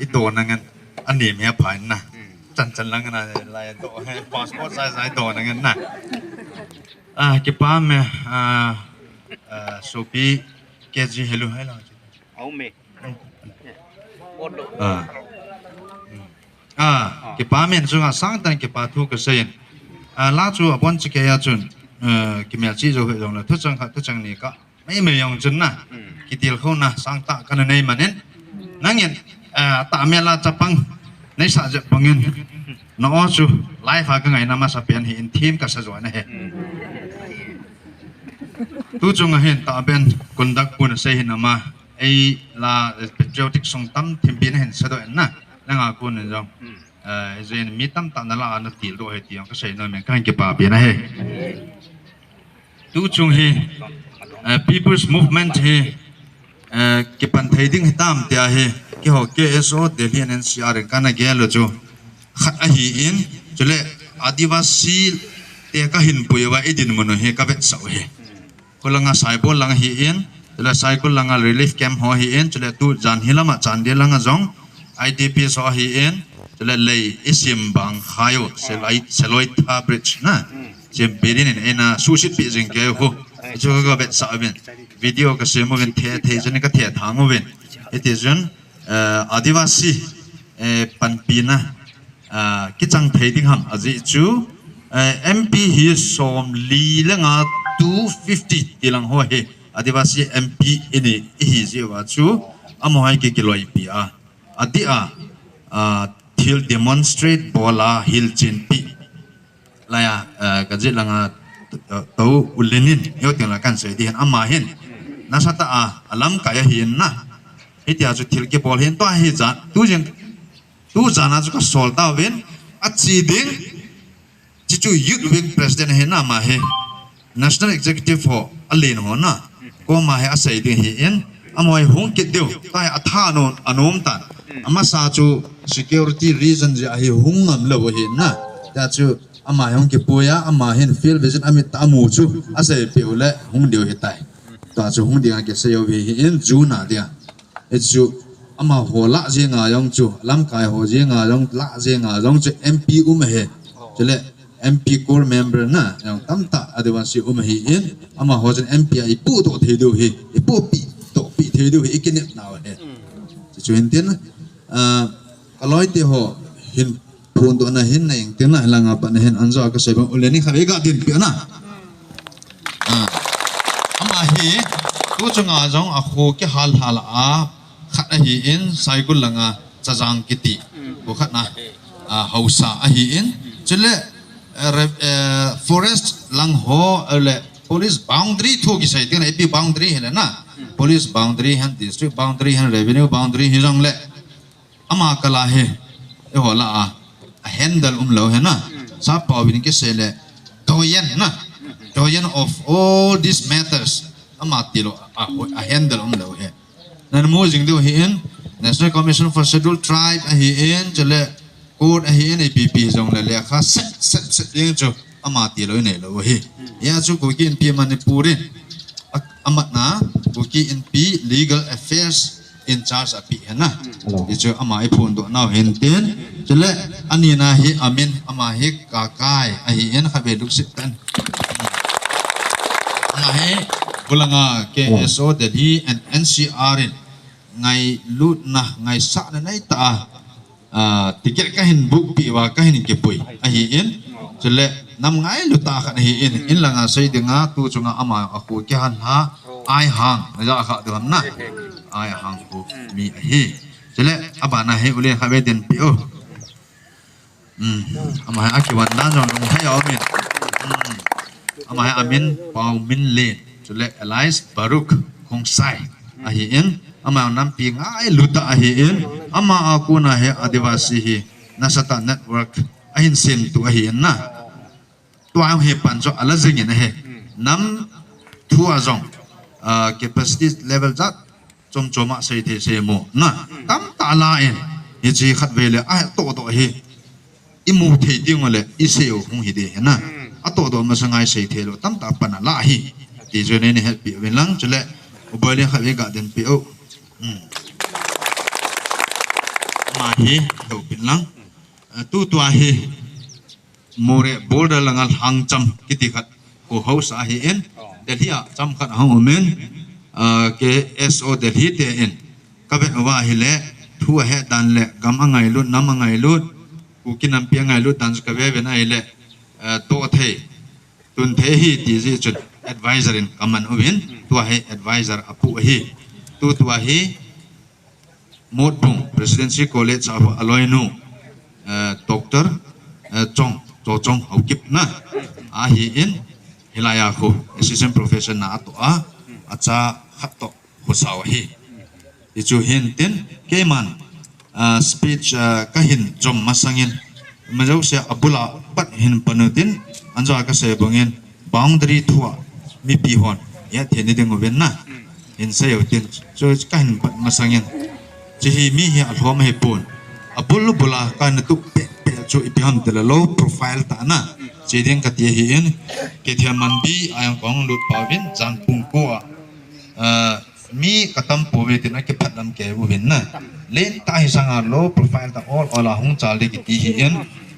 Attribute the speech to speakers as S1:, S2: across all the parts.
S1: itu nangan ani me pain na chan lang na lai to passport sai to nangan na ke pa me sopi keji hello
S2: au me
S1: ke pa men sunga sang tan ke pa thu ke sen la chu apon chi ke ya chun ke mel chi jo he jong la thu chang ni kaไม่ยองจนนะกิติลเขานะสังตะกันในมันเนี่ยนั่งเงี้ยตาเมล่าจะปังในสระจะปังเงี้ยน้องจูไลฟ์ก็ไงนะมาสับเปลี่ยนเห็นทีมกับสะจวนนะเฮตู้จงเห็นตาเป็นคนดักปุ่นเสียนะมาไอ้ลาเป็นเจ้าที่ส่งตั้มทีมเป็นเห็นสะดวกนะนั่งอากุนเนี่ยจงเรียนมีตั้มตานั่นละอันตีโดยที่ยังก็ใส่หน่อยเหมือนกันเก็บปาเปลี่ยนนะเฮตู้จงเฮpeople's movement he ke pan thai ding tam tia he ke ho KSO Delhi NCR kana gelo chu khat a hi in chule adivasi te ka hin puiwa edin mono he ka bet sau he kolanga saibol lang hi in chule cycle langa relief camp ho hi in chule tu jan hilama chande langa jong IDP so hi in chule lei isim bang khayo seloi tha bridge na jem berin in ena susit pi jing ke ho cho cái bet sa ben video ka se mo ben the jen ka the thang mo ben it is one adivasi panpina ki chang thei ding ham aji chu MP hi som li langa 250 tilang ho he adivasi MP ini hi je wa chu amohai ki loi pi a adia thil demonstrate bola hil chin pi laya ka je langa tau ulenin yo ting la kan se di han ama hin na sa ta alam ka ya hin na itia chu thil ke bol hin to hi ja tu jana chu ka sol ta wen a chi ding chi chu youth wing president he na ma he national executive for alin ho na ko ma he asei ding hi in amoi hung ke deu ta a tha no anom ta ama sa chu security reason ja hi hung ngam lo hi na ta chu ama hong ke puya ama hin field visit amit tamu chu ase peule hung deu hetai ta chu hung dia ke se yo vi in juna dia it chu ama hola je nga yong chu lam kai ho je nga yong la je nga yong chu MP he chele MP core member na yong tamta adivasi hi in ama ho jen MP ai pu to the deu hi pu pi to pi the deu hi ikinet naw he chu hintin kaloi te ho hin phun to na hin neng tin na langa pa na hin anza ka sebe uleni khabe ga din pi na ama hi tu chunga jong a kho ke hal hal a khat a hi in cycle langa chajang kiti ko khat na hausa a hi in chule forest lang ho le police boundary thu ki sai tin ep boundary he na police boundary han district boundary han revenue boundary hi jong le ama kala he e hola a handle lo he na sa pawin ke sele toyen na toyen of all these matters ama tilo a handle lo he nan mo jing do he in National Commission for Scheduled Tribe a hi in chele code a hi in APP jong le le kha set ing chu ama tilo ne lo he ya chu ko kin pi manipurin amat na ko ki in pi legal affairs in charge api na ichu ama ipun do now henten chele ani na hi amin ama hi kakai a hi en khabe duk sit tan na he bulanga KSO Delhi and NCR in ngai lut na ngai sa na nai ta tiket ka hin book pi wa ka hin ke pui a hi en chele nam ngai lu ta kha hi in langa sei dinga tu chunga ama aku ke han ha ai hang ja kha du na ai hang ku mi hi chele abana he ule khabe den pi o ama ha akiwan dan jong dong hai o min ama ha amin Paominlen chele Elias Baruk khong sai a hi in ama nam pi ngai luta a hi in ama aku na he adivasi hi nasata network a hin sen tu a hi na tua he pan cho ala jing na he nam thua jong capacity level jat chom choma sei the se mo na tam ta la en hi chi khat vele a to hi imu the ding le i se o hung hi de na a to do ma sangai sei the lo tam ta pana la hi ti jo ne he pi wen lang chule ubale kha ve ga den pi o mà hi đầu pin lăng tu tua hi more border langal hang cham kiti khat ko house a hi en Delhi a cham khat hang omen KSO Delhi te en kabe wa hi le thu he dan le gam angai lut nam angai lut ku kinam pi angai lut dan ka ve na hi le to the tun the hi ti ji chut advisor in kaman ovin tua he advisor apu hi tu tua hi modbung presidency college of aloinu doctor chong chong Haokip na a hi in hilaya ko assistant professor na to a acha khato khosaw hi ichu hin tin keman speech kahin jom masangin majau se abula pat hin panutin anja ka se bangin boundary thua mi pi hon ya theni ding ven na in se yotin so kahin pat masangin chi hi mi hi alhom he pun abul bula kan tu chu ipihan de low profile ta na chi ding ka ti hi in ke thiaman bi ayang kong lut pawin jang pung ko mi katam powe tin ke phatam ke bu bin na len ta hi sanga low profile ta all ola hung chal de ki ti hi in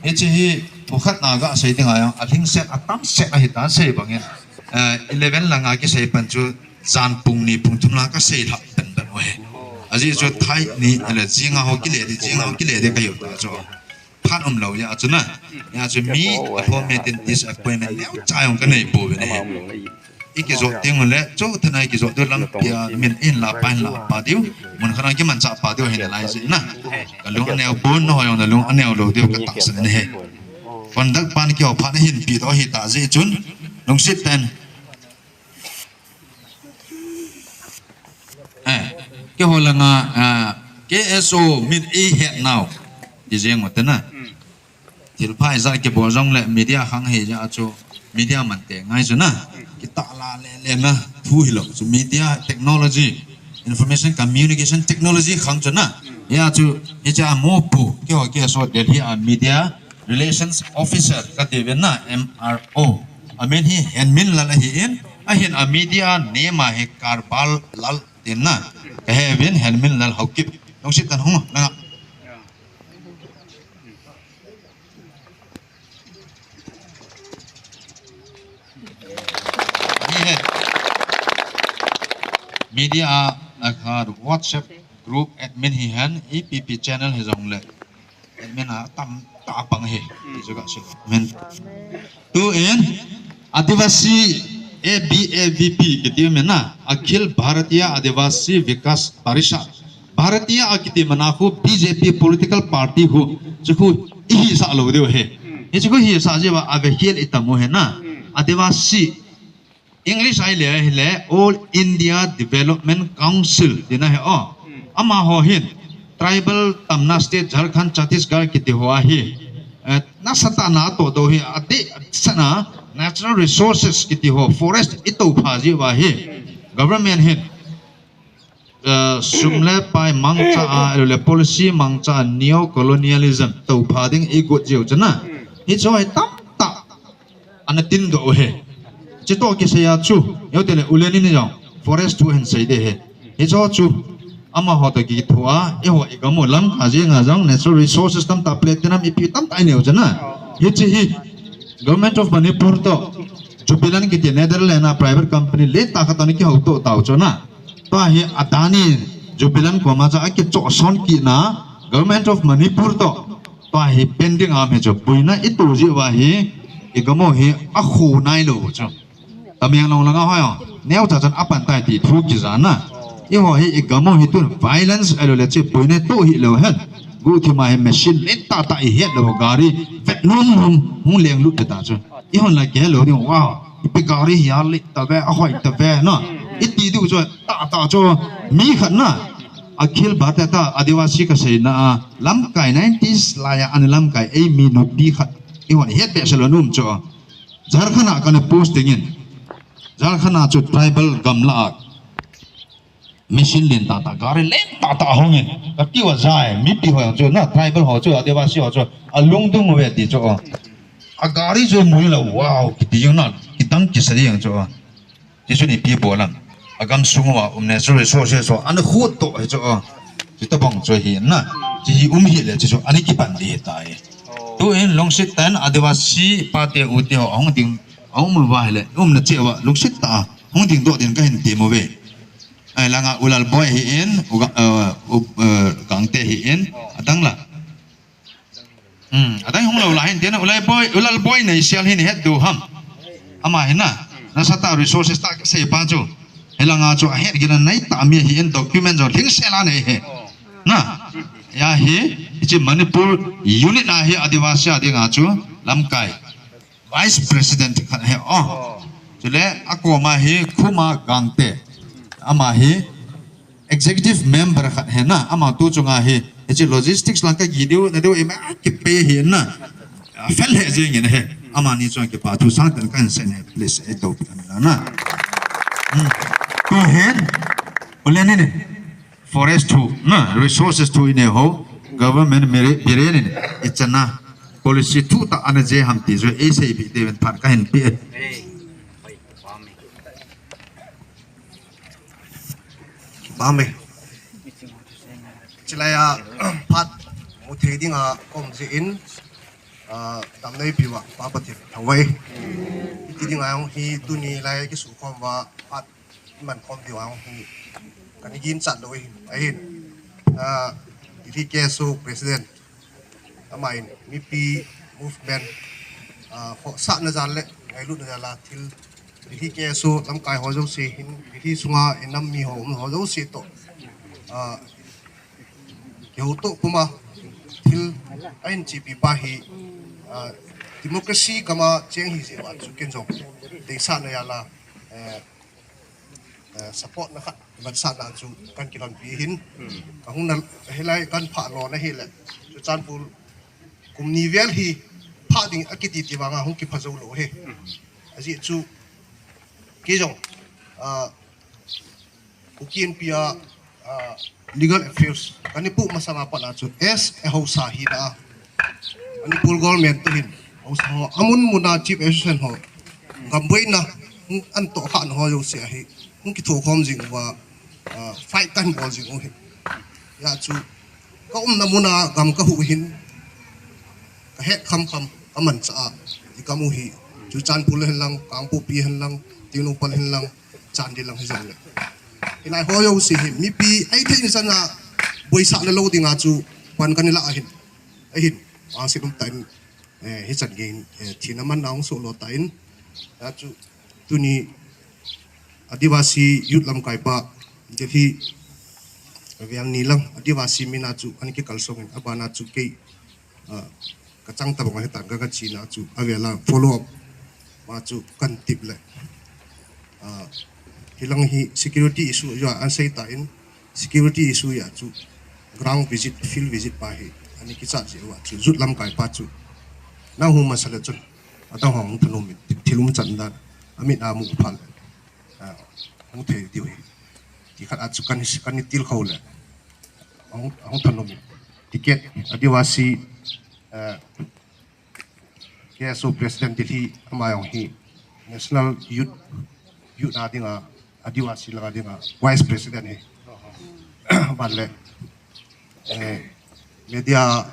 S1: e chi hi thokhat na ga sei ding ayang athing set atam set a hi ta sei bangin 11 langa ki sei pan chu jan pung ni pung thumla ka sei thap tan ban we aji chu thai ni ala jinga ho ki le di jinga ho ki le de ka yo ta cho phat lo ya chu na ya chu mi appointment in disappointment leo chayong ka nei bo ne iki zo ting le cho thanai ki zo de lam pia min in la pan la pa diu mun khana ki man cha pa diu hen lai ji na ka lu aneu bon no yong na lu aneu lo diu ka tak san ne he kon dak pan ki ho phan hin pi to hi ta ji chun long sit ten cái hồi là KSO min e hiện nào thì riêng một tên à thì phải ra cái bộ rong lại media khang hệ ra cho media mình để ngay rồi na cái tạ là lên na thu hiểu cho media technology information communication technology khang cho na ya cho cái cha mo pu cái hồi KSO Delhi media relations officer cái điều na MRO amen hi hen min la hi in a hin media name mà he karbal lal tin na cái viên hen min lal Haokip đông sit tan hong na media akhar WhatsApp group admin hi han EPP channel hi jong le admin a tam ta pang he juga se men tu en adivasi ABAVP kiti mena Akhil Bharatiya Adivasi Vikas Parishad Bharatiya akiti manaku BJP political party hu chukhu hi sa lo deu he e chukhu hi sa je ba avehil itamo he na Adivasi English ai le All India Development Council dina he o ama ho hin tribal Tamna state Jharkhand Chhattisgarh kiti hoa hi na sata na to do hi ade sana natural resources kiti ho forest ito phaji wa hi government hin sumle pai mangcha le policy mangcha neo colonialism to phading e go jeu chana hi choi tam ta anatin go he chito ki se ya chu yotele uleni ni jong forest tu hen sei de he hi cho chu ama ho to ki thua e ho igamo lam khaji nga jong natural resources tam ta platinum ipi tam tai neu chana hi chi hi government of Manipur to jubilan ki Netherlands private company le ta khatani ki ho to taw chona to hi adani jubilan ko ma cha ki cho son ki na government of Manipur to hi pending am he cho puina itu ji wa hi igamo hi a khu nai lo cho tamyang long langa hoyo neu cha chan apan tai ti thu ki jana i ho hi igamo hi tu violence alo le che puina to hi lo hen gu thi ma he machine le ta ta hi het lo gari fet num hung leng lu ta cho i hon la ke lo ni wow ipi gari hi ali ta ve a hoi ta ve no iti du cho ta cho mi khan na Akhil Bharatiya Adivasi ka sei na lam kai 90s la ya an lam kai ei mi no bi khat i hon het be salonum cho Jharkhand ka ne posting in Jharkhand cho tribal gamla machine len ta gari len ta hong ka ki wa jai mi pi ho cho na tribal ho cho Adivasi ho cho alung dung we ti cho a gari jo mui la wow ki ti yung na ki tang ki sari yang cho ti su ni pi bo lam agam sungwa natural resources so an khu to cho ti ta bang cho hi na chỉ hi le cho anh ki ban đi tai tu en long sit tan adivasi pate uti ho ong ding ong mu ba le na chewa long sit ta ong ding do den ka hin ti mo ve ai langa ulal boy hi en gang te hi en adang la adang hong lo la hin te na ulal boy nei sial hin het du ham ama hin na sata resources ta se pa chu helanga chu het gina nai ta mi hi en document jo thing sela nei he na ya hi ichi manipur unit na hi adivasi adi nga chu lamkai vice president khat he chule akoma hi khuma gangte ama hi executive member khat he na ama tu chunga hi ichi logistics lang ka gidiu na do ema ki pe hi na fel he jing ne he ama ni chung ki pa thu sang tan kan se ne please e to na to he ulene ne forest to na resources to in ho government mere ne ichana policy tu ta anaje ham ti zo asei bi de phan ka hen pi
S2: bame chilaya phat mo theding a kom je in dam nei piwa papati thawai tiding ayong hi tuni lai ki su khom wa phat man khom diwa hi kan yin chat doi ai di KSO president amain mi pi movement ho sa na jan le ngai lu na la thil di KSO lam kai ho jo se hin di sunga enam mi ho jo se to yo to kuma thil ain chi pi pa hi democracy kama cheng hi se wa chu ken jong de sa na ya la support na khat ban sa na chu kan kiran pi hin ka hung na helai kan pha lo na hi le chu chan pul kum ni vel hi pha ding akiti ti wanga hung ki phazo lo he aji chu ke jong ukin pia legal affairs kani pu masama pa na chu s e ho sa hi da ani pul government to hin ho sa amun muna chief assistant ho gamboi na an to kha no ho yo se hi ki thu khom jing wa fight kan bol jing o he ya chu ka namuna gam ka hu hin ka he kham aman cha i kamu hi chu chan pul hen lang kang pu pi hen lang tinu pal hen lang chan di lang he jang le ilai ho yo si hi mi pi ai the ni sana boi sa le lo dinga chu pan kan la hin a si dum tain hi chan ge thina man naung so lo tain ya chu tuni adivasi youth lam kai pa dehi aviang nilang adivasi mina chu anki kalsong abana chu ke kachang ta bang hetan ga china chu avela follow up ma chu kan tip le hilang hi security issue ya asei ta in security issue ya chu ground visit field visit pa hi ani ki cha je wa chu zut lam kai pa chu na hu masala chu atang hong thanum thilum chanda amit amu phal ông thầy điều thì khát ắt chụp kan Tilkhou le ông thằng nôm ticket adivasi KSO president Delhi amai ông hi national youth na dinga adivasi laga dinga vice president he ban le media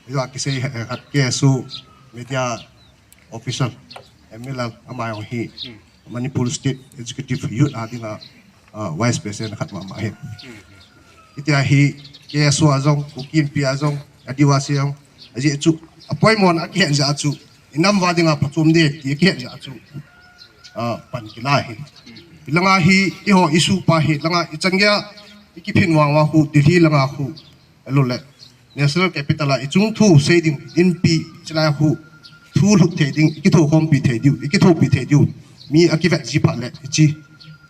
S2: yo akise khat KSO media official emila amai ông hi Manipur State Executive Youth adinga Vice President khatwa ma he itia hi KSO azong ukin pi azong adivasi ang aji chu appointment akhen ja chu inam wadinga phatum de ti khen ja chu pan kila hi langa hi iho isu pa hi langa ichangya ikiphin wa hu Delhi langa hu alole national capital a ichung thu seding in pi chla hu thu lu theding ikitho khom pi thediu ikitho pi thediu mi akivet ji pha le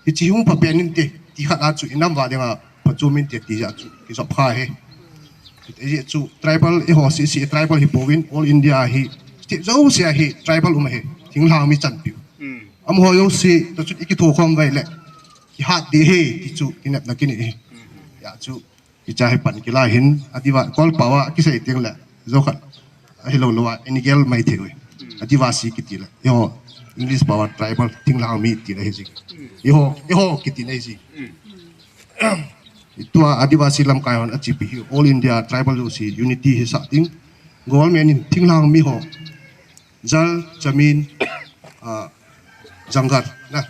S2: ichi hung pa penin te ti khat a chu inam wa denga pachumin te ti ja chu ki so pha he e chu tribal e ho si tribal hi powin all india hi ti zo sia hi tribal he thing la mi chan pi am ho yo si to chu iki tho khom vai le ki hat di he ti chu kinap na kini ya chu ki cha he pan ki la hin adiwa kol pawa ki sei teng le zo khat hi lo lo ani gel mai the we adivasi ki ti le yo English power tribal thing lang mi ti na hi ji iho kiti na ji tua adivasi lam kayon achipi hi all India tribal si unity hi sa ting government in thinglang mi ho jal jamin jangar na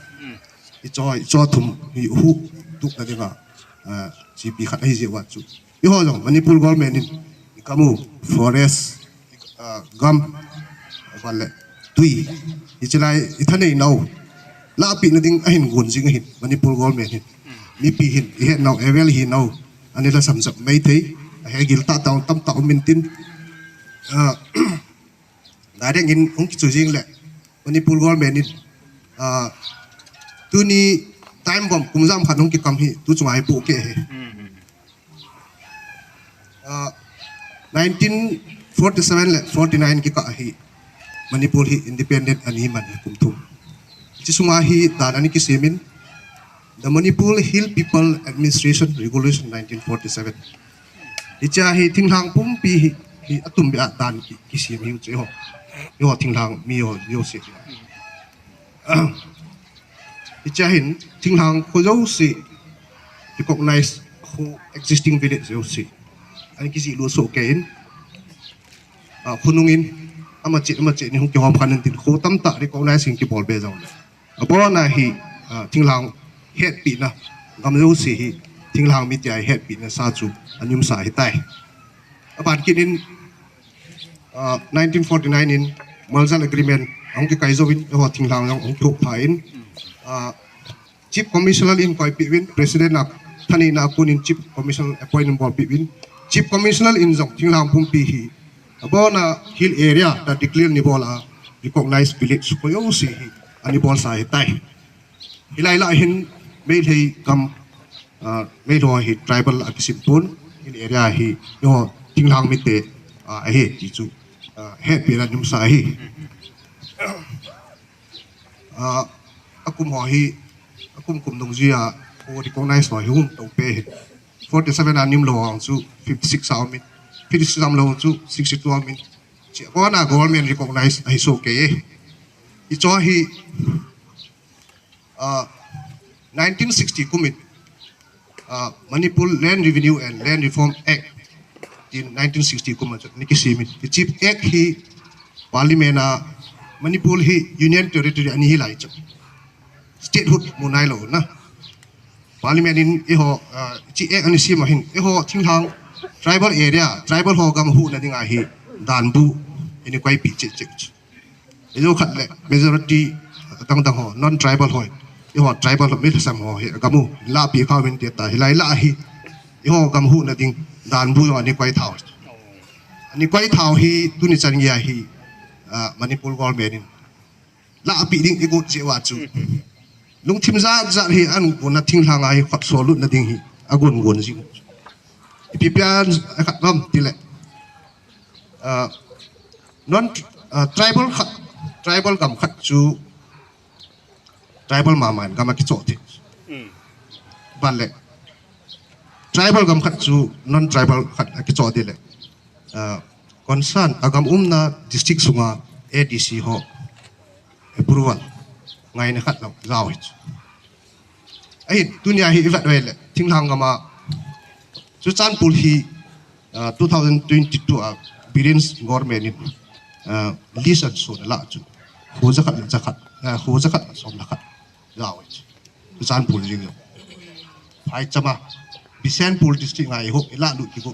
S2: icho thum hi hu tuk na dinga GP khat ai je wa chu i ho jong Manipur government in kamu forest gam wale tui ichilai ithane nau la pi na ding ahin gun jing hin Manipur government hin mi pi hin he nau evel hi nau anila samsap mai thei he gil ta taw tam ta min tin direct in ong ki chu jing le Manipur government in tu ni time bomb kumjam khan ong ki kam hi tu chungai pu ke he 1947 le 49 ki ka hi Manipur hi independent ani man kum thum chi sunga hi dan ani ki semin the Manipur Hill People Administration Regulation 1947 icha hi thinglang pum pi hi atum bi dan ki sim hi che ho yo thinglang mi ho yo se icha hin thinglang ko jo si recognize who existing village yo si ani ki si lo so kein khunungin amachi ni hu ki hom khanin tin kho tam ta recognizing ki bol be jaw abo na hi thinglang het pi na gam jo si hi thinglang mi tai het pi na sa chu anyum sa hi tai aban kinin 1949 in Maljan agreement ang ki kaizo win ho thinglang ang ki hop phain chief commissioner in koi pi win president na thani na kunin chief commissioner appointment bol pi win chief commissioner in jong thinglang pum pi hi abo na hill area that declare ni bola recognized village ko yo si hi ani bol sa hi tai hilai la hin mail hi kam mail ho hi tribal akisim pun hill area hi yo thinglang mi te he ti chu he pi ra nyum sa hi akum ho hi akum kum dong ji a ko recognize ho hi hum to pe 47 anim lo ang chu 56 sao min 56 lo chu 62 min chi ko na government recognize ai so ke i cho hi 1960 commit Manipur Land Revenue and Land Reform Act in 1960 commit niki simit the chief act hi parliament Manipur hi union territory ani hi lai chak statehood munai lo na parliament in eho chi act ani sim hin eho thinghang tribal area tribal ho gam hu na dinga hi danbu ini kwai pi che che ejo khat le majority tang ho non tribal ho eho tribal ho mil sam ho he gamu la pi kha win te ta hilai la hi eho gam hu na ding danbu yo ani kwai thau hi tu ni chan ya hi Manipur government in la pi ding ego che wa chu lung thim za hi an ko na thing hanga hi khat so lu na ding hi agun gon ji pipian khat ram tile non tribal gam khat chu tribal mama gam ki chote balle tribal gam khat chu non tribal khat ki chote le concern agam na district sunga ADC ho approval ngai na khat lo law ai dunia hi ivat wele thinglang gama chu chan pul hi 2022 billions government in listen so la chu ho zakhat som la khat law chu chan pul jing yo phai chama bisen pul district ngai ho ila lu ki go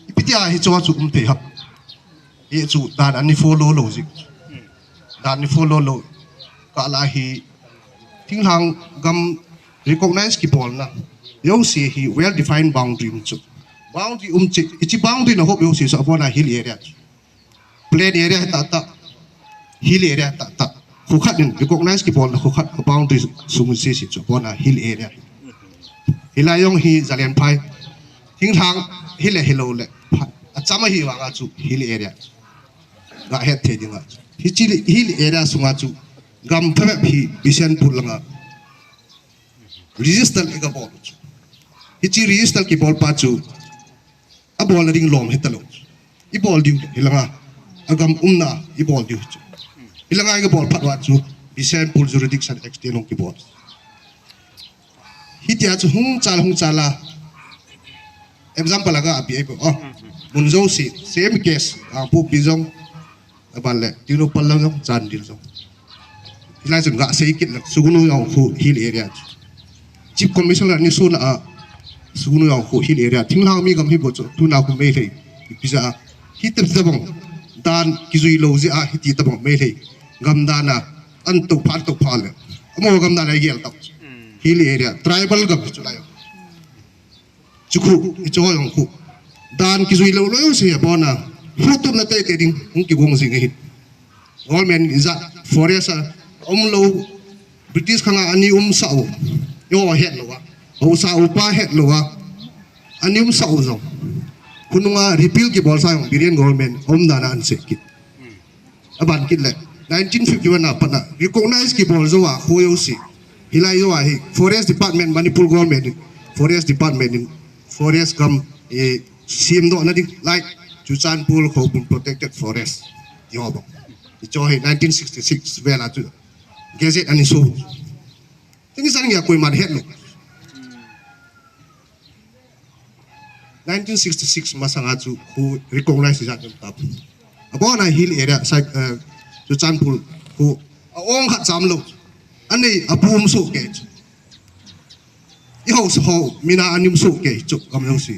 S2: ipitia hi chu chu te hap e chu dan ani follow lo zik dan ni follow lo ka la hi thinglang gam recognize ki bol na yo si hi well defined boundary chu boundary che ichi boundary na hope yo si so bona hill area plain area ta hill area ta khu khat in recognize ki bol na khu khat boundary sum si chu bona hill area hilayong hi zalian phai thinglang hile hello le achama hi wa chu hill area ga het the dinga hill area sunga chu gam phame hi bisen pulanga register ega bol hichi register ki bol pa chu a bol ring lom hetalo I bol diu hilanga agam I bol diu chu hilanga ega bol phatwa chu bisen pul jurisdiction extend ki bol hitia chu hung chala example laga api ai oh munzo si same case ang pu pizong aban le tino palang jong chan dil jong hilai jong ga sei kit sugunu yang khu hill area chief commissioner ni suna a sugunu yang khu hill area thinglang mi gam hi bo chu tu na ku me lei pisa hi tem sabang dan kizui lo ji a hi ti tabang me lei gam dana an to pha le amo gam dana gel tak hill area tribal gam chu lai chukhu icho yang khu dan kizui lo lo se ya bona hutum na te ding hung ki gong sing hi government is a forest lo British khanga ani sao yo het lo wa ho sao pa het lo wa ani sao zo kununga repeal ki bol sa yung Birian government dana an se kit aban kit le 1951 na pana recognize ki bol zo wa khoyo si hilai yo wa hi forest department Manipur government forest department in forest kam e sim do na dik like Chuchanpur Khopun protected forest yo ba icho hi 1966 vela tu gazette ani so tingi sang ya koi mar het lo 1966 masanga chu who recognize that tap abona hill area sai Chuchanpur who ong khat cham lo ani apum so ke yo so mina anim so ke chu kam lo si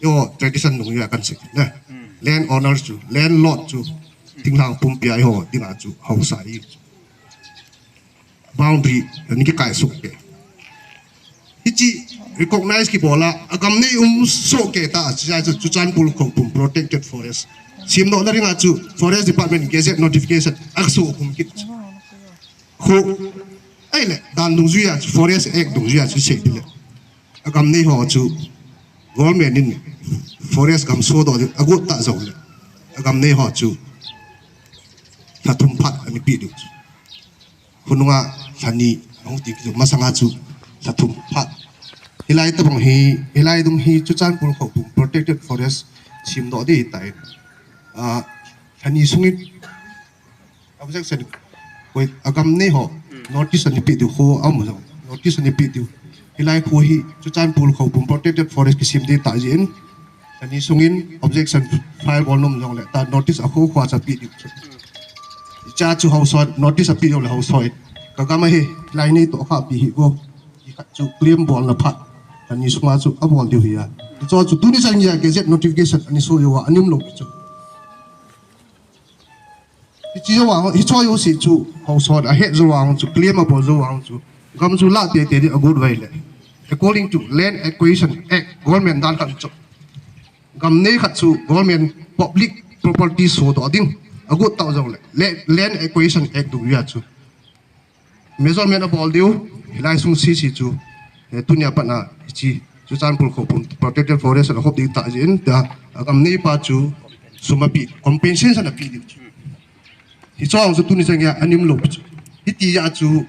S2: yo tradition nung ya kan sik na land owners chu landlord chu tinglang pum pia ho tinga chu hausa yi boundary ni ke KSO ke hichi recognize ki bola agam ne so ke ta cha chu Chuchanpur Khopum protected forest sim no na ringa chu forest department gazette notification akso kum kit kho ai le dan dung ju ya forest act dung ju ya chu se dile agam ne ho chu government in forest gam so do agot ta zo le agam ne ho chu thatum phat ani pi du hununga thani ang ti ki masanga chu thatum phat hilai ta bang hilai dum hi Chuchanpur Khopum protected forest sim do di tai thani sungit objection koi agam ne ho notice ani pi du ho am notice ani pi du hilai khu hi Chuchanpur Khopum protected forest ki sim di ta jin thani sungin objection file volume jong le ta notice a kho khwa cha pi du cha chu house notice a pi le house kagama he lai nei to kha pi hi go chu claim bol na phat ani sunga chu abol di huya cho chu tuni sang ya gazette notification ani so yo anim lo chu chi yo wa hi cho yo si chu house a he zo wa chu claim abol zo wa chu gam chu la te te a good way le according to land acquisition act government dan kan chu gam nei khat chu government public property so do ding a good ta zo le land acquisition act du ya chu measurement of all diu hilai sung si chu tunya pana chi Chuchanpur Khopum protected forest la hop di ta jin da agam nei pa chu sumapi compensation na pi di hi chong chu tuni sang ya anim lo chu hi ti ya chu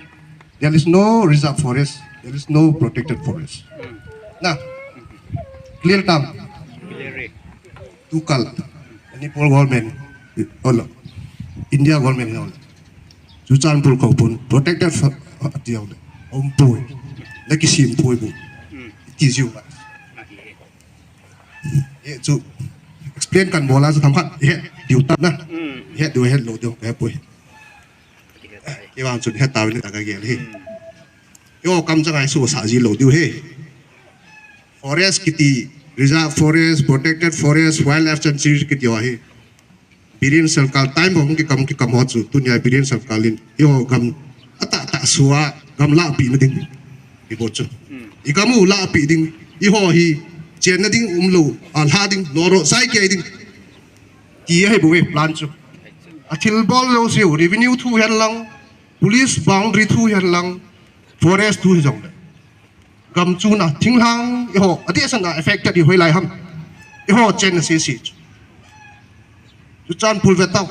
S2: there is no reserve forest there is no protected forest na clear tam tukal Manipur government all India government all Chuchanpur Khopum protected diaw pui lagi sim pui bu ti jiu ba ye chu explain kan bola chu tham khat ye diu tat na ye du he lo diu ke pui ye wang chu he ta ni ta ga ge le yo kam cha ai su sa ji lo diu he forest kiti reserve forest protected forest wildlife sanctuary kiti wa he Birian Sarkal time bong ki kam ho chu tunya Birian Sarkalin yo gam ata ta suwa gam la pi na ding bi bo chu ikamu la pi ding I ho hi chen na ding lo al ha ding loro sai ke ding ki hai bo we plan chu athil bol lo se revenue thu hen lang police boundary thu hen lang forest thu jong gam chu na thing hang I ho ati san na affected I hoi lai ham I ho chen na se si Chuchanpur vetau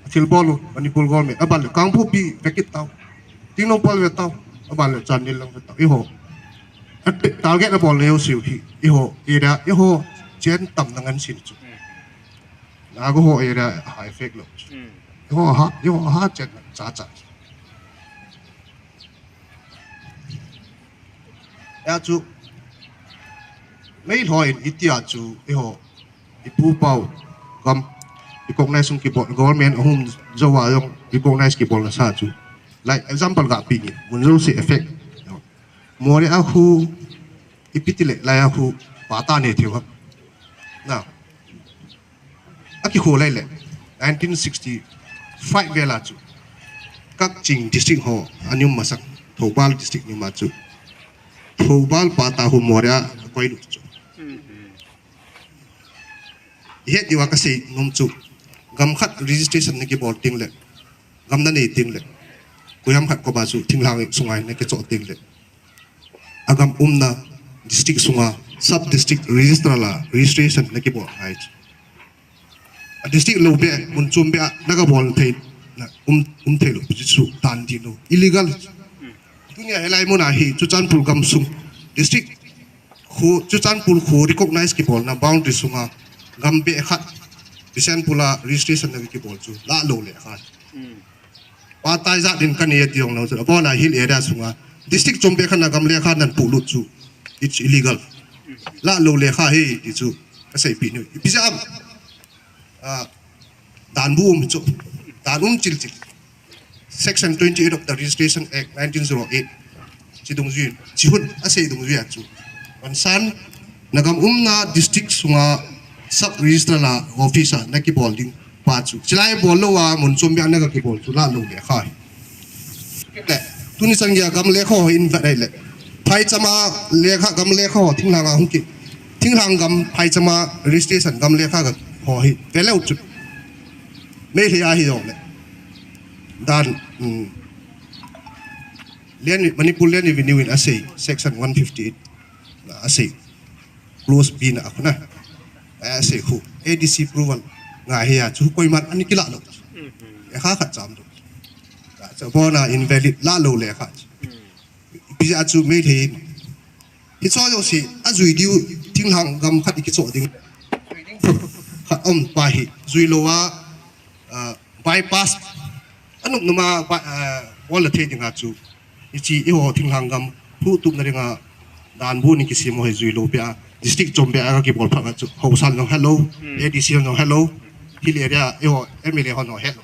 S2: athil bol Manipur government abal kangpu pi vekit tau tino pol vetau abal chanil lang vetau I ho target na bol leo siu hi I ho area I ho chen tam nangan sin chu na go ho area high effect lo I ho ha chen cha cha ya chu mấy hồi ít tiệt chú họ ipu pau gam recognize cái bộ government home dấu vào yung recognize cái bộ là sao chú like example gặp pin muốn dấu sẽ effect mua đấy aku ipitile lại aku bata này thiếu không nào aki hồ lại lệ 1965 về là chú các trình district họ anh em mà sắc thổ bal district nhưng mà chú thổ bal bata hồ mua đấy quay được chú hết điều cái gì nôm chú gam khát registration này cái bộ tiếng lệ gam đó này tiếng lệ cô em khát có bao chú tiếng lang sung ai này cái chỗ tiếng lệ agam na district sunga sub district register la registration na ki bo hai district lo be mun chum be daga bol thei na thei lo chu tan di lo illegal tunia helai mo na hi chu chan pul gam sung district khu chu chan pul khu recognize ki bol na boundary sunga gam be khat bisan pula registration na ki bol chu la lo le kha pa tai za din kan ye tiong no chu bo na hill area sunga district chombe khana gam le kha nan pulut chu it's illegal la lo le kha he ti chu ka sei pi ni pi ja dan bu chu dan chil chil section 28 of the registration act 1908 chi dong ji chi hun a sei dong ji chu wan san nagam na district sunga sub register la officer na ki bolding pa chu chilai bol lo wa mun chombe na ka ki bol chu la lo le kha tuni sangya gam le kho in va le phai chama le kha gam le kho thing la hung ki thing lang gam phai chama registration gam le kha ga ho hi ve le ut me hi a hi do le dan len manipur len revenue in asei section 158 asei close b na akuna asei khu adc approval nga hi a chu koi man ani kila lo e kha khat cham do so bona invalid la lo le kha bi a chu me the hi cho yo si a zui diu ting hang gam khat ki cho ding kha pa hi zui lo wa bypass anuk numa wala the ding a chu ichi i ho ting hang gam pu tum na ringa dan bu ni ki si mo he zui lo pia district chombe a ki bol phang chu ho san no hello adc no hello hi le ria i ho emile ho no hello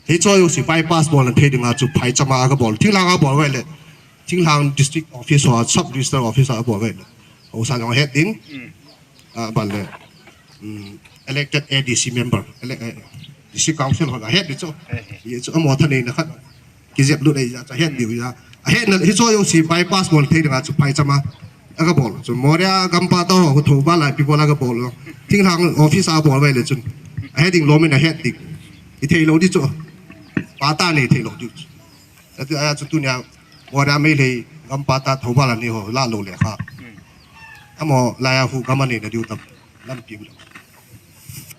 S2: he cho yo si bypass bol the ding a chu phai chama ga bol thing lang a bol we le thing lang district office or sub register office a bol we le ho san no head ding bal le elected adc member district council ho ga head di chu ye chu mo thani na khat ki jep lu dei cha head diu ya head na he cho yo si bypass bol the ding a chu phai chama aga bol chu moria gampa to ho thu ba la people aga bol thing lang office a bol we le chu heading lo me na head dik i thei lo di chu pata ne thei lo di atu aya chu tu nya moria me le gampa ta thu ba la ni ho la lo le kha amo la ya hu gamani na diu tam lam pim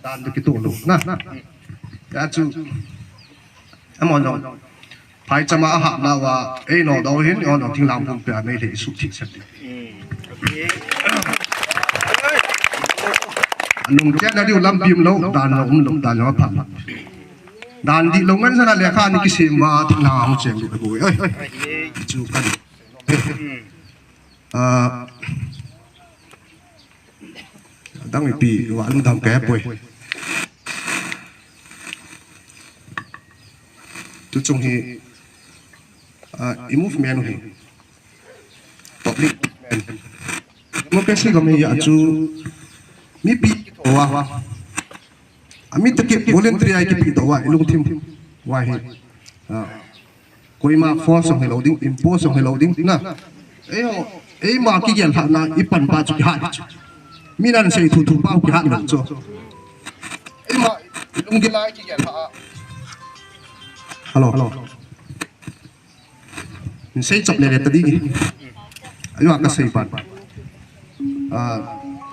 S2: dan de ki tu lo na ya chu amo no phai chama ha na wa e no do hin on no thing lang pum pe me le su thi set nung chen na diu lam pim lo dan lo dan lo pha dan di lo ngan sana le kha ni ki sim wa thing lang ang cheng du bu oi chu kan dang mi pi wa lung dam ke poi tu chung hi movement hi public democracy gam ya chu mi pi wa ami te ke voluntary ai ki pi to wa ilung thim wa hi koi ma force of loading impose of loading na e ma ki gel ha na ipan pa chu ha mi nan sei thu thu pa ki ha lo cho e ma ilung gi lai ki gel ha hello sei chop le ta di ayo ka sei pan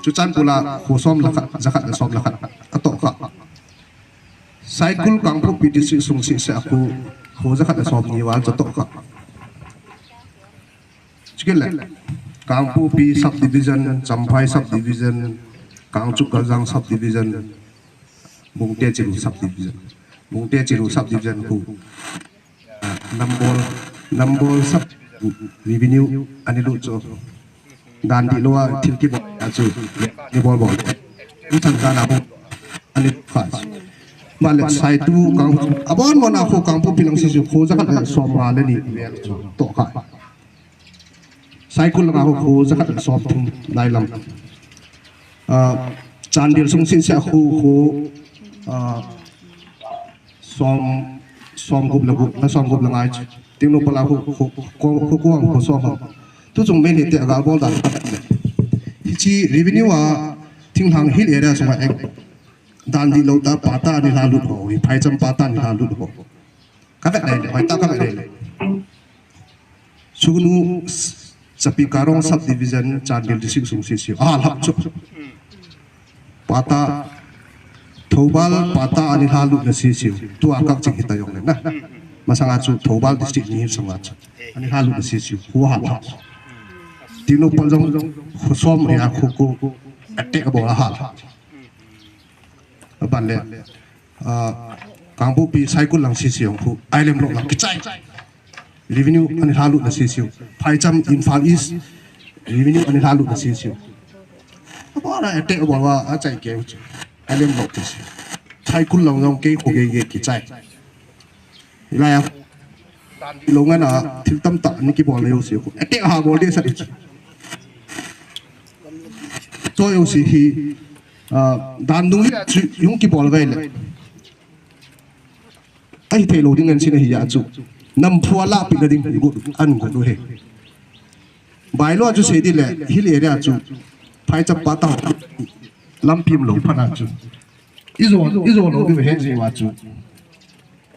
S2: chu chan pula khu som la khat zakat la som la khat ato kha cycle kang pu pdc sung si sa khu khu zakat la som ni wal chato kha chikil kang pu pi subdivision champhai subdivision kang chu kazang subdivision mungte chiru subdivision khu number sub revenue anilu cho dan di luar tilki acu ni bol ini tangga nabu ani khas balik sai tu kang abon mon aku kang pu pilang sisu ko zakat som ngale ni to ka sai kul lang aku ko zakat som thum lai lam chandil sung sin sia khu som gup lagu na som gup langai ting no pala khu ko ang ko som tu chung men ni te ga bol da chi revenue wa ting hang hil area suma ek dan di lo ta pata ni la lut ho phai cham pata ni la lut ho ka vet nei hoi ta ka vet nei sugnu sapi karong subdivision chandil district sung si a lap chu pata thobal pata ani la lut na si tu akak ching hita yong na masanga chu thobal district ni sanga chu ani la lut na si hu ha ha tino paljong som ya khu ko attack bo ha ban le kangbu pi cycle lang si siong khu ailem lo lang kichai revenue ani halu na si siu phai cham infal is revenue ani halu na si siu abara attack bo wa a chai ke ailem lo ti si cycle lang long ke khu ge kichai ila ya lo ngana thil tam ta ni ki bo le yo si khu attack ha bo de sa chi so yo si hi dan dung yung ki bol gai le ai the lo ding an sin hi ya chu nam phua la pi na ding gu an gu do he bai lo chu se di le hi le ra chu phai chap pa ta lam pim lo phana chu izo lo bi he ji wa chu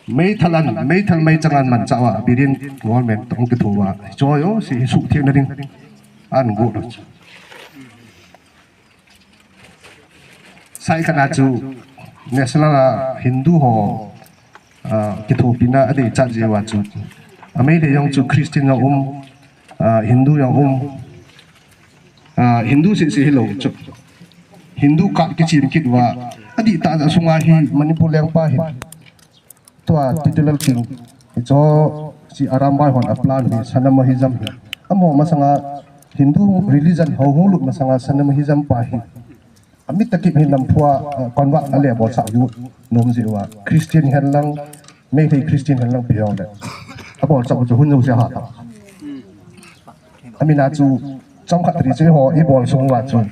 S2: mấy thằng mấy chẳng ăn cháo à bị điên ngon mềm tổng cái thua à cho yo si sụ thiên na ding an gu do sai kana chu national hindu ho kitopina ade cha je wa chu amei le yong chu christian ya hindu ya hindu se hello chu hindu ka ki chim kit wa adi ta ja sunga hi manipur leng pa hi to titular king cho si aramba hon aplan hi sanamahizam hi amo masanga hindu religion ho lut masanga sanamahizam pa hi amit takip hin lampua konwa ale bo sa yu nom jiwa christian hanlang me thei christian hanlang piong de abol sa chu hun sia ha ta amina chu chom khat ri che ho e bol sung wa chu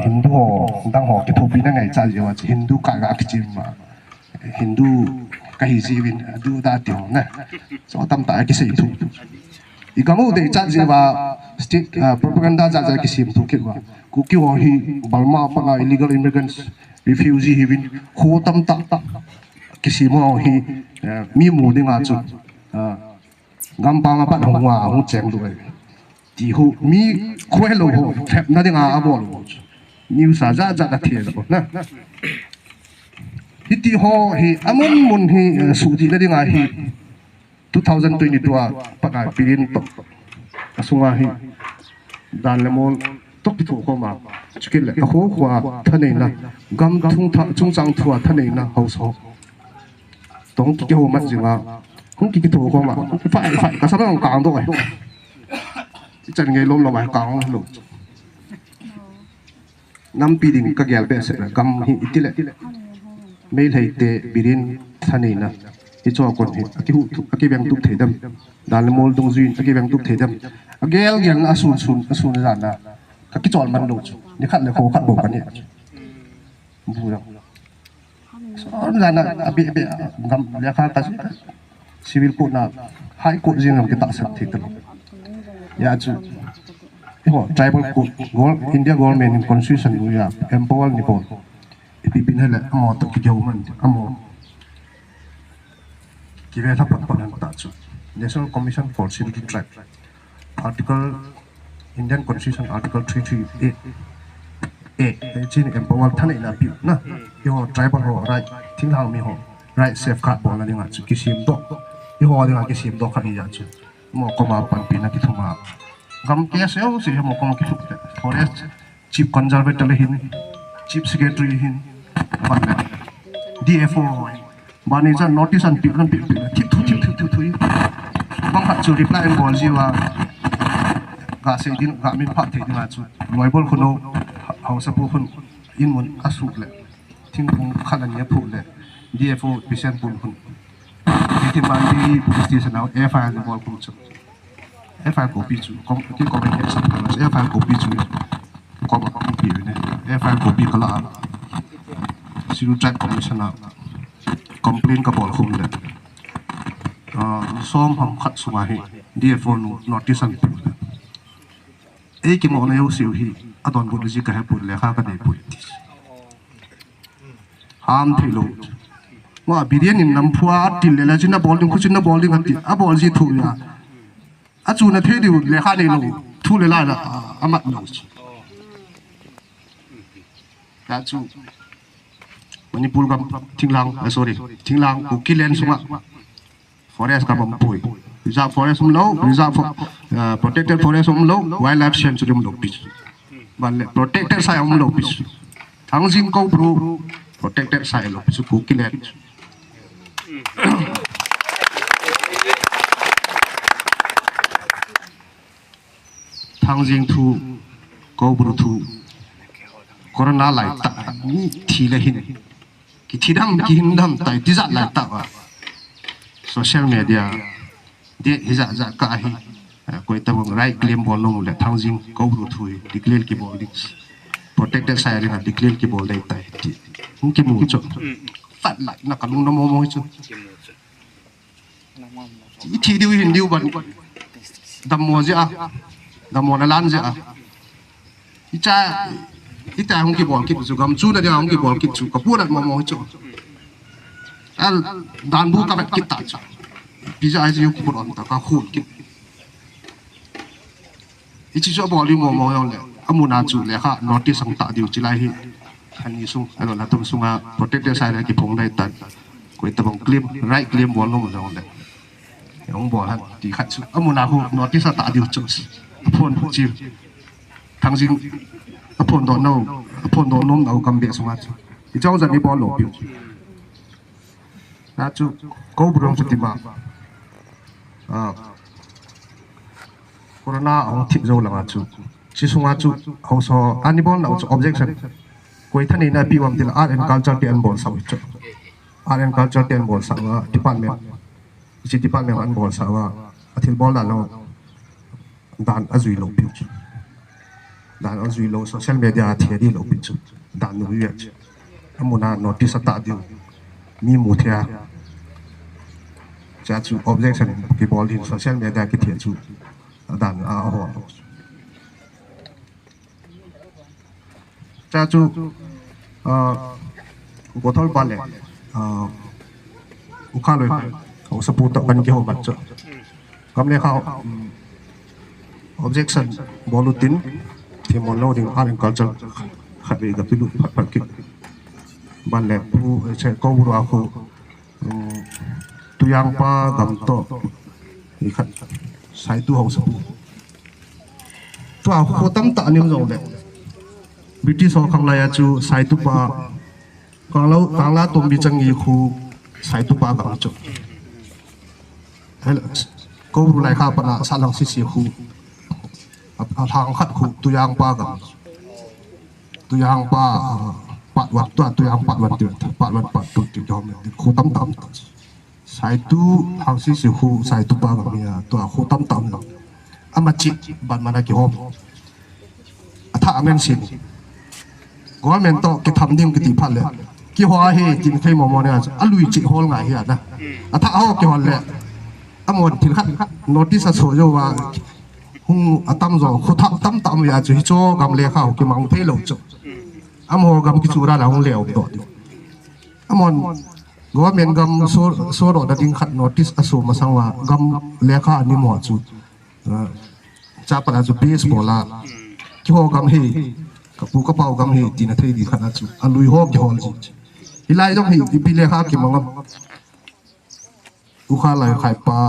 S2: hindu ho dang ho ki thopi na ngai cha jiwa hindu ka ga ki chim ma hindu ka hi ji win du da tyo na so tam ta ki sei thu ikamu de cha jiwa state propaganda ja ki sim thu ki wa kuki ho hi balma pana illegal immigrants refugee hi win khu tam ta kisi mo hi mi mu de nga chu gam pa ma pa hong wa hu cheng du ti hu mi khwe lo ho phep na de nga a bo lo new sa ja ja ka the lo na hi ti ho hi amon mun hi su ti na de nga hi 2022 pa ka pirin to asunga hi dan le mol tok ti thu ko ma chikil le ka ho khwa thanei na gam thung tha chung chang thua thanei na ho so tong ki ho mat jinga hung ki thu ko ma phải ka sa nang kang do ai chan ngai lom lo mai kang lo nam pi ding ka gel be se gam hi itile mail hai te birin thanei na ti cho kon hi ki hu ki bang tuk thedam dan mol dong zuin ki bang tuk thedam agel gel asun za na cái chọnมันดูนี่ขัดเลยโคขัดโบกันเนี่ยบูแล้วนั่นน่ะอบีกำเรียกข้าตัดซีวิลกูน่ะไฮกูจีนเราคิดตัดสักทีตลอดยาจูที่หัว tribal กู gold India government constitution กูอยาก empower นี่ก่อนปีปีนั่นแหละอมอตุกิเดียวมันอมอกี่เวลาพักผ่อนนั่นตัดจู National Commission for Security Tribe article Indian Constitution Article 338 chin empower thanei na pi na yo tribal ho right thing hang mi ho right safeguard bo na dinga chu kisim do yo ho dinga kisim do khani ya chu mo ko ma pan pi na ki thuma gam KSO si mo ko ki forest chief conservator hin chief secretary hin ban DFO bani cha notice an pi kan pi thi thu bang kha chu reply en bol ji wa กาเสดินกามินพักเทดินอาจุรวยบอลคนโนเอาสปูคนอินมุนอาสุเลยทิ้งพงขันอันนี้พูดเลย DFO พิเศษบุญคนที่มันที่พุทธิสนาวFI ในบอลคุณจุ FI กูปีจุที่ก็เป็นเอกสาร FI กูปีจุก็มาปีอยู่เนี่ย FI กูปีก็ละสิรู้จักคอมมิชชั่นคอมเพลนกับบอลคุณเลยซ้อมทำขัดสมาธิ DFO นอติสันพูดเอ้ยกี่โมงเนี่ยสิวฮีอดอนบุญจิกะให้พูดเลยข้าก็ได้พูดห้ามที่ลูกว่าบิดเยนินน้ำพัวติลเลยแล้วจินน่ะบอลดิ้งคุณจินน่ะบอลดิ้งกันติบอลจีถูกอ่ะจูน่ะเที่ยวเลยข้าได้ลูกถูกเลยล่ะมัดลูกแต่จูวันนี้พูดกับทิ้งลังsorry ทิ้งลังกูกิเลนสุมา forest กับมันป่วย reserve forest มัน low reserve protected forest มัน low wildlife sanctuary มัน low พิษบัลเล่ protected site มัน low พิษทั้งสิ่งก็ปรู protected site low พิษกูกิเลนทั้งสิ่งทูก็ปรูทูโคโรนาไล่ตาทีละหินกิทีดำกิหินดำแต่ที่จะไล่ตาว่า social media เดี๋ยวจะก็ให้ก็ไอ้ตัวมึงไรเคลมบอลลงเลยทั้งสิ่งก็ปรูทูดิเคลร์กี่บอลดิ protected site เลยนะดิเคลร์กี่บอลได้แต่มึงกี่มูจฟัดไล่นักการเมืองน้ำมันมั้งจุอีทีเดียวเห็นเดียวบันดำมัวจ้ะดำมัวนั่นล้านจ้ะอีจ้าของกี่บอลกี่จุกำจูนั่นเดียวของกี่บอลกี่จุกพูดอะไรมองจุด่านบุกกับกิตตาจ้ะพี่จ้าไอ้เจ้ากี่บอลตะก้าคู่กินอีที่ชอบบอลลิมองอย่างเลยอามุนาจูเลยค่ะนอติสังตาเดียวจิไลฮีอันนี้สุ่งอันนั้นตุ้งสุ่งอ่ะ protected side กี่พงได้ตัดก็ไอ้ตัวมึงเคลมไรเคลมบอลลงมาอย่างเลยyang bol han di khat su amuna hu notice ta diu chos phone chi thang jing phone do no nom au kam be sunga i chong jan ni bol lo pi na chu ko brong chu ti ma corona ong thip zo langa chu chi sunga chu ho so ani bol na chu objection koi thani na pi wam til art and culture ten bol sa chu art and culture ten bol sa departmentจิตติปันเมืองอันบอลสาวอาทิตย์บอลแล้วด่านอาจุยโลปิจุด่านอาจุยโลโซเชียลมีเดียเทียดีโลปิจุด่านนู้นเยอะอามุนาโนติสตาดิวมีมูเทียจะจู objection กี่บอลที่โซเชียลมีเดียกี่เทียจูด่านอาหัวจะจูบอทอลบอลเลยอุคาเลยเขาสปูตบันเกี่ยวกับจุดคำนี้เขา objection บอลูตินที่มอนโลดิ้งอาร์เอ็นกัลเจอร์ขัดไปกับที่ลูกผัดกินบันเล่ผู้ใช้ก้าวรัวเขาตัวอย่างป้ากำโตนี่ขัดใส่ตัวเขาสปูตัวเขาตั้งตาเนี่ยมันเลยบิทิสอขังไล่จูใส่ตัวป้าขังลาตัวบิจังยีคูใส่ตัวป้ากำจุดก็รู้ไรข้าปนาสารังสิคูทางขัดคูตัวอย่างป้ากันตัวอย่างป้าปัดวัดตัวอย่างปัดวันเดือดปัดวันปัดตัวติดยอมคูตั้มใส่ตู้ทางสิคูใส่ตู้ป้ากันเนี่ยตัวคูตั้มเนาะอามาจิบันมาได้กี่ห้องถ้าอเมนสินก็อเมนโตกิทำดิ้งกิติพันเลยกี่หัวเฮจินเคยมองเนี่ยอลุยจิหัวไงเฮียนะถ้าเอากี่หัวเลยอมวนที่ขัดโน้ตที่สะสมอยู่ว่าหุ่งตั้มโจเขาตั้มอยากจะให้โจกำเลี้ยข้าวกิมังเทลโจอมวนกำกิจูราเราหุ่งเลี้ยวต่อดีอมวนก็ว่าเมียนกำโซโรดัดดิ้งขัดโน้ตที่สะสมมาสังว่ากำเลี้ยข้าวนี่หมดจุดจะประจุเบสบอลละกี่หัวกำเฮกับปูกระเป๋ากำเฮตีนาเทดีขนาดจุดอันลุยหอบกี่หัวจุดอีไลต้องเฮอีพีเลี้ยข้าวกิมังอุคาไลขายปลา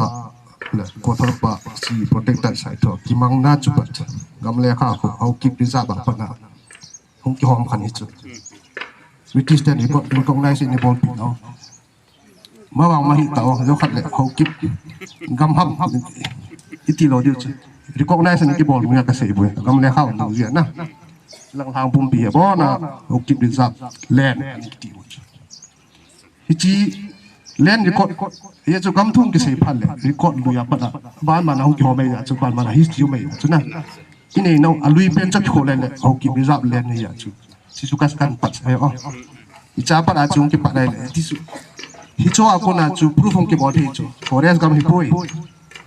S2: เลยกวาดปลาสีโปรเทคต์ใส่ถอดกิมังน่าจุบัดกำเลี้ยข้าวเอากิบพิซซ่าแบบปนาหงกี่หอมขันนี้จุดวิธีเต้นนี่ก็เป็นกองไนสินี่บอลปีนเอาเมื่อวานมาหิตเอายกขัดเลยเอากิบกำพับอิติโลดิวจุด recognize ni ki bol mu ka sei bu gam le khaw tu ya na lang thang pum pi bo na Haokip reserve land ni ti mu hichi land record ye chu gam thung ki sei phal le record lu ya pa ban ma na hu ki ho mai ya chu ban ma na history mai chu na ini no alui pen cha kho le Haokip reserve land ni ya chu si su kas kan pat ai o icha pa a chung ki pa dai le ti su hi cho a ko na chu proof hong ki bo thi chu forest gam hi poi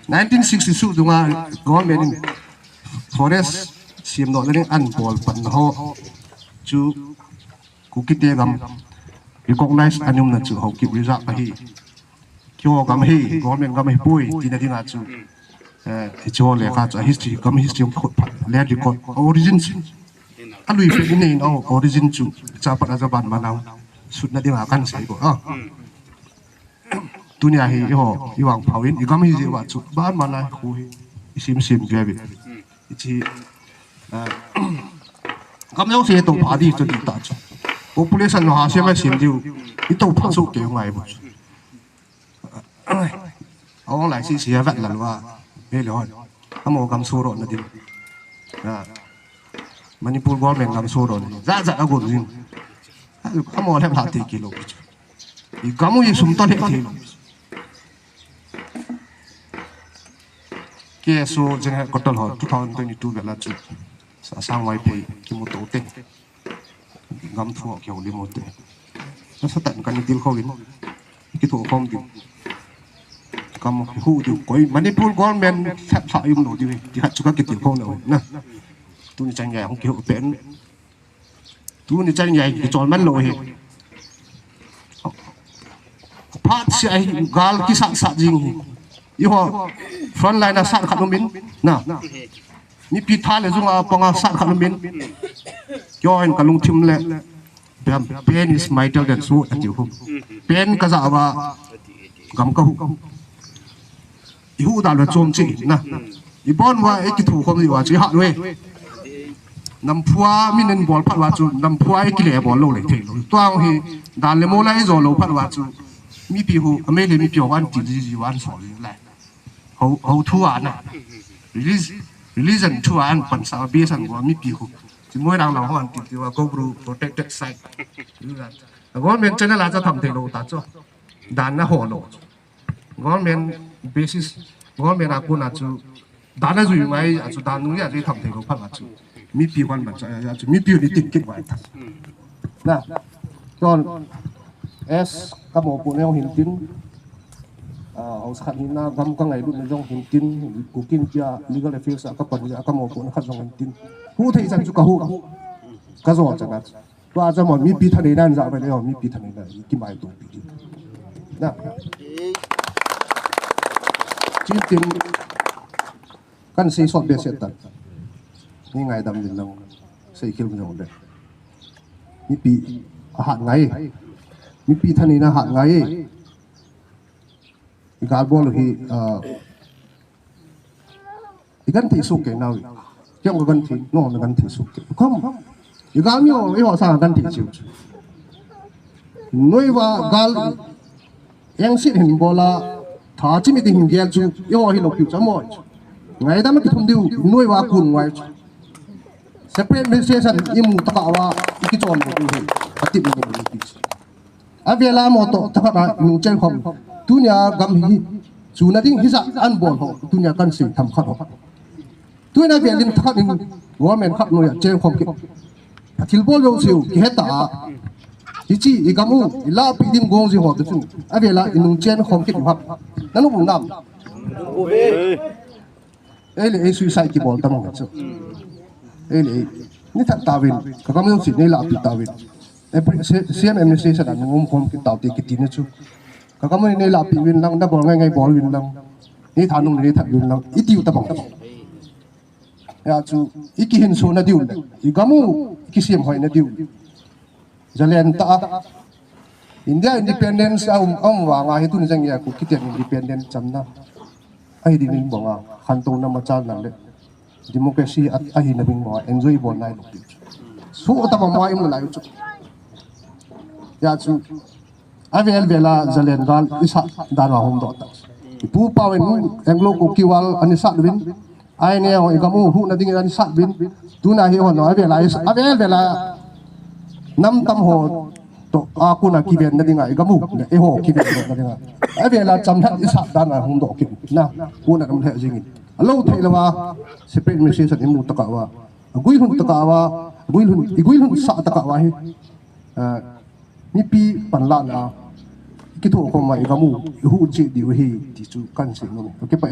S2: 1962 dunga government forest siam no le an bol pan ho chu Kukite gam recognize anum na chu Haokip reserve pa hi kyo gam hi government gam hi poi ti na dinga chu hi cho le ka cha history gam history khot pa le record origin alui pe ni no origin chu cha pa za ban manau sut na dinga kan sai ko dunia hi ho iwang phawin igam hi jewa chu ban mana khu hi sim sim gebe ichi gam yo se to phadi chu ta chu population no ha se ma sim ju i to pha su ke ngai bu awang lai si sia vat la wa be lo amo gam su ro na din Manipur government gam su ro za za agun din amo le pha ti kilo i gamu yi sum ta le thi KSO general kotal ho 2022 gala chu sa sang wai pe ki mo to te gam thu ke ho li mo te sa tan kan Tilkhou in ki thu khom di kam hu du koi Manipur government thap tha yum no di ti hat chu ka ki Tilkhou no na tu ni chang ya hong ki ho pen tu ni chang ya ki chol man lo he phat si ai gal ki sa jing hi iho front line sa khat min na mi pi tha le zunga panga sa khat min join kalung thim le pen is mightier than sword at you pen ka za wa gam ka hu ihu da lo chom chi na i bon wa e ki thu khom li wa chi ha we nam phua min bol phat wa chu nam phua e ki le bol lo le the twang hi dan le mo lai zo lo phat wa chu mi pi hu ame le mi pi wan ti ji wan so le lai how thu na religion thu an pan sa bi san wa mi pi hu chi moi dang la hon ti wa go bru protected site government channel la cha tham the lo ta cho dan na ho lo government basis government a ku na chu dan na ju mai a chu dan nu ya ri tham the lo phat wa chu mi pi wan ba cha ya chu mi pi ni tik kit wa ta na kon es ka mo pu ne hin tin au khat ni na gam ka ngai lu na jong hin tin ku kin cha legal affairs ka pan ya ka mo pu na khat jong hin tin hu thei san chu ka hu ka zo cha na to a cha mo mi pi tha nei nan za ba le mi pi tha nei na ki mai tu pi na chi tin kan sei sot be set ta ni ngai dam din long sei khil jong de mi pi a hat ngai mi pi tha nei na hat ngai igal bol hi igan thi su ke naw kyang gan thi no na gan thi su ke kom igal mi o yo sa gan thi chiu noi wa gal yang sit hin bola tha chi mi ting gel chu yo hi lo piu cha mo ngai da ma ki thum diu noi wa kun ngai separate administration imu ta ka wa ki chon bo hi ati mi ni pi avela mo to ta ka nu chen khom dunia gam hi chuna ding hisa an bol ho dunia kan si tham khat ho tuina be lim thak in government khat no ya che khom ki thil bol ro siu ki heta hichi igamu ila pi dim gong ji ho tu avela inung chen khom ki hak nanu bu nam ele e suicide ki bol tam ho chu ele ni thak tawin ka kam yo si nei la pi tawin CM administration an ngom khom ki taw ti ki tin chu kakamani nei la pi win lang da bol ngai bol win lang ni thanung ni thak win lang itiu ta bang ya chu iki hin so na diu i gamu ki sim hoi na diu jalen ta India independence wa nga hitu ni jang ya ku kiten independent chamna ai di ning bonga khanto na ma chal na le democracy at ai na bing mo enjoy bol nai lo su ta ba mo im la chu ya chu avel vela zalen gal isa dan wa hom do ta pu pawen anglo ko kiwal ani sa win
S3: ai ne ho igamu hu na ding ran sat bin tu na hi ho no ave la nam tam ho to aku na ki ben na dinga igamu e ho ki ben na dinga ave la cham than isa dan na hum do ki na ku na ram the jing alo thai la wa separate message at imu taka wa gui hun taka wa gui hun sa taka wa hi ni pi pan la na ki thu ko mai igamu hu ji di hi ti chu kan se no ke pa